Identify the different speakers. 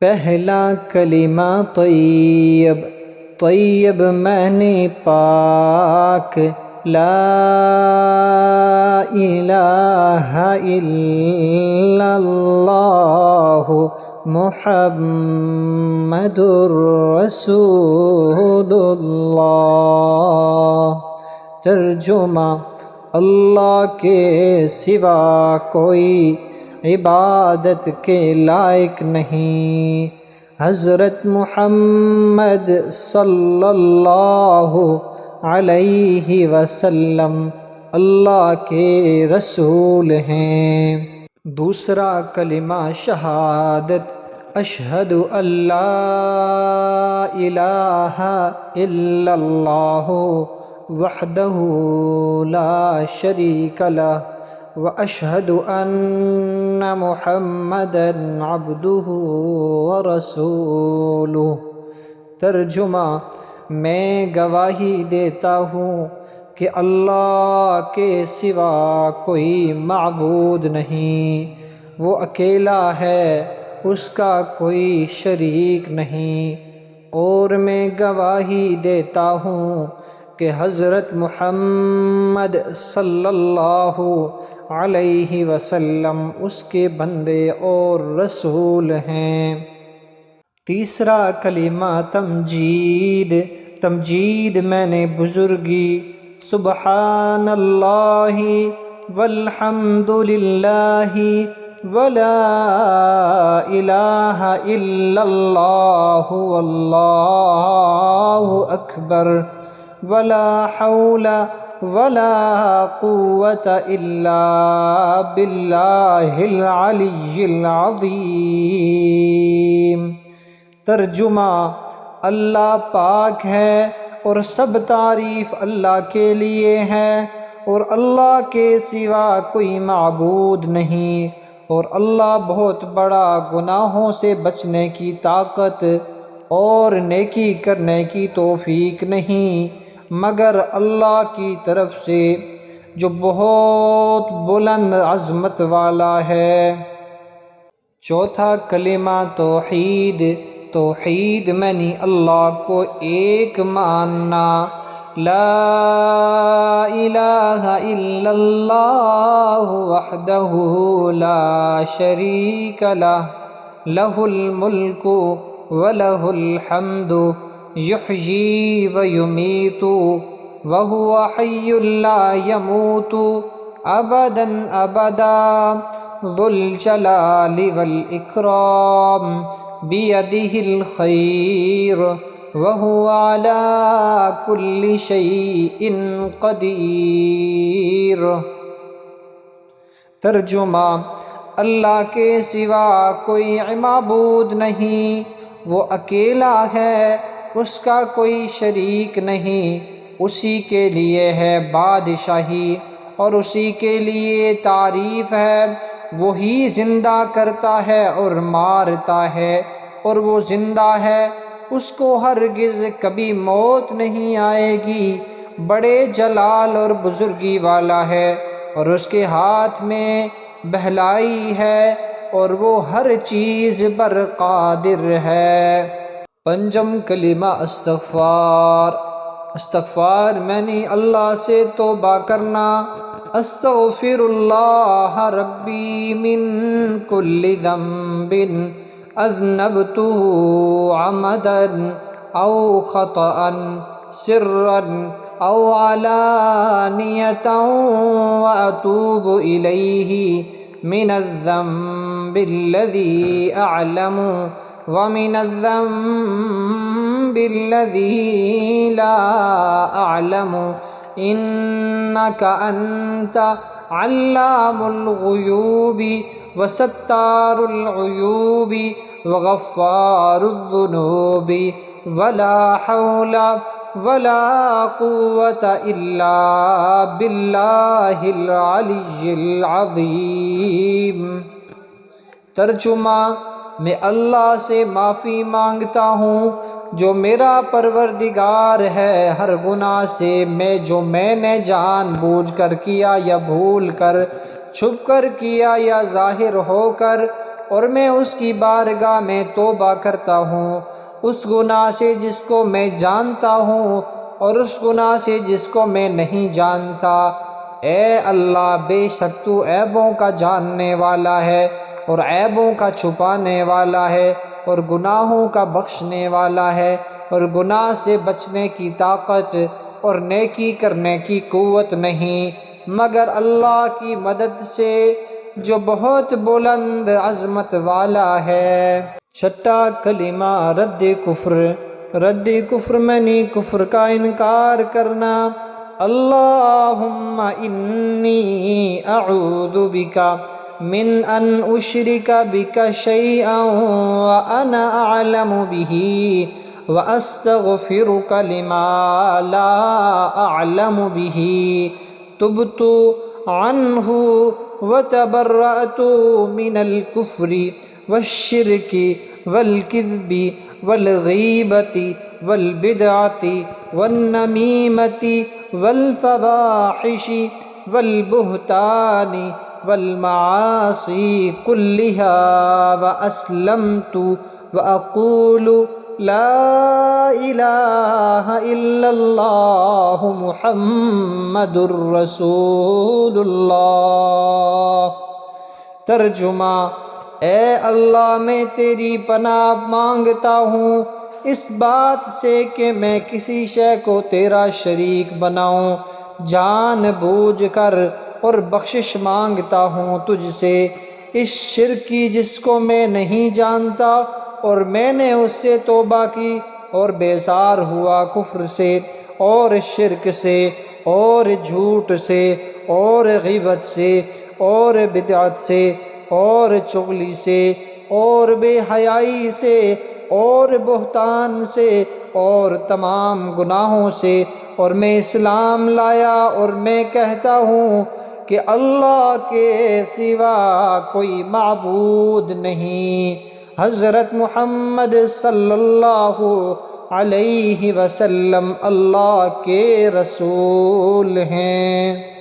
Speaker 1: پہلا کلمہ طیب، طیب معنی پاک، لا الہ الا اللہ محمد رسول اللہ۔ ترجمہ: اللہ کے سوا کوئی عبادت کے لائق نہیں۔ حضرت محمد صلی اللہ علیہ وسلم اللہ کے رسول ہیں۔ دوسرا کلمہ شہادت، اشہد ان لا الہ الا اللہ وحدہ لا شریک لہ واشہد ان محمدا عبدہ ورسولہ۔ ترجمہ: میں گواہی دیتا ہوں کہ اللہ کے سوا کوئی معبود نہیں، وہ اکیلا ہے، اس کا کوئی شریک نہیں، اور میں گواہی دیتا ہوں کہ حضرت محمد صلی اللہ علیہ وسلم اس کے بندے اور رسول ہیں۔ تیسرا کلمہ تمجید، تمجید معنی بزرگی، سبحان اللہ والحمد للہ ولا الہ الا اللہ واللہ اکبر ولا حول ولا قوة الا باللہ العلی العظیم۔ ترجمہ: اللہ پاک ہے اور سب تعریف اللہ کے لیے ہے، اور اللہ کے سوا کوئی معبود نہیں، اور اللہ بہت بڑا، گناہوں سے بچنے کی طاقت اور نیکی کرنے کی توفیق نہیں مگر اللہ کی طرف سے جو بہت بلند عظمت والا ہے۔ چوتھا کلمہ توحید، توحید معنی اللہ کو ایک ماننا، لا الہ الا اللہ وحدہ لا شریک لہ، لہ الملک ولہ الحمد یحیی ویمیت وہو حی لا یموت ابدا ابدا ذو الجلال والاکرام بیدہ الخیر وہو علی کل شیء قدیر۔ ترجمہ: اللہ کے سوا کوئی معبود نہیں، وہ اکیلا ہے، اس کا کوئی شریک نہیں، اسی کے لیے ہے بادشاہی اور اسی کے لیے تعریف ہے۔ وہی زندہ کرتا ہے اور مارتا ہے، اور وہ زندہ ہے، اس کو ہرگز کبھی موت نہیں آئے گی، بڑے جلال اور بزرگی والا ہے، اور اس کے ہاتھ میں بھلائی ہے، اور وہ ہر چیز پر قادر ہے۔ پنجم کلمہ استغفار، استغفار معنی اللہ سے توبہ کرنا، استغفر اللہ ربی من کل ذنب اذنبتہ عمدا او خطأ سرا او علانیۃ واتوب الیہ من الذنب الذی اعلم ومن الذنب الذی لا اعلم انک انت علام الغیوب وستار العیوب وغفار الذنوب ولا حول ولا قوة الا باللہ العلی العظیم۔ ترجمہ: میں اللہ سے معافی مانگتا ہوں جو میرا پروردگار ہے ہر گناہ سے، جو میں نے جان بوجھ کر کیا یا بھول کر، چھپ کر کیا یا ظاہر ہو کر، اور میں اس کی بارگاہ میں توبہ کرتا ہوں اس گناہ سے جس کو میں جانتا ہوں اور اس گناہ سے جس کو میں نہیں جانتا۔ اے اللہ، بے شک تو عیبوں کا جاننے والا ہے اور عیبوں کا چھپانے والا ہے اور گناہوں کا بخشنے والا ہے، اور گناہ سے بچنے کی طاقت اور نیکی کرنے کی قوت نہیں مگر اللہ کی مدد سے جو بہت بلند عظمت والا ہے۔ چھٹا کلمہ رد کفر۔ رد کفر معنی کفر کا انکار کرنا۔ اللہم انی اعوذ بک من ان اشرک بک شیئا وانا اعلم به واستغفرک لما لا اعلم به تبت عنہ وتبرأت من الكفر والشرک والکذب والغیبت والبدعۃ والنمیمۃ والفواحش والبہتان والمعاصی کلها واسلمت واقول لا الہ الا اللہ محمد رسول اللہ۔ ترجمہ: اے اللہ، میں تیری پناہ مانگتا ہوں اس بات سے کہ میں کسی شے کو تیرا شریک بناؤں جان بوجھ کر، اور بخشش مانگتا ہوں تجھ سے اس شرک کی جس کو میں نہیں جانتا، اور میں نے اس سے توبہ کی اور بیزار ہوا کفر سے اور شرک سے اور جھوٹ سے اور غیبت سے اور بدعت سے اور چغلی سے اور بے حیائی سے اور بہتان سے اور تمام گناہوں سے، اور میں اسلام لایا اور میں کہتا ہوں کہ اللہ کے سوا کوئی معبود نہیں۔ حضرت محمد صلی اللہ علیہ وسلم اللہ کے رسول ہیں۔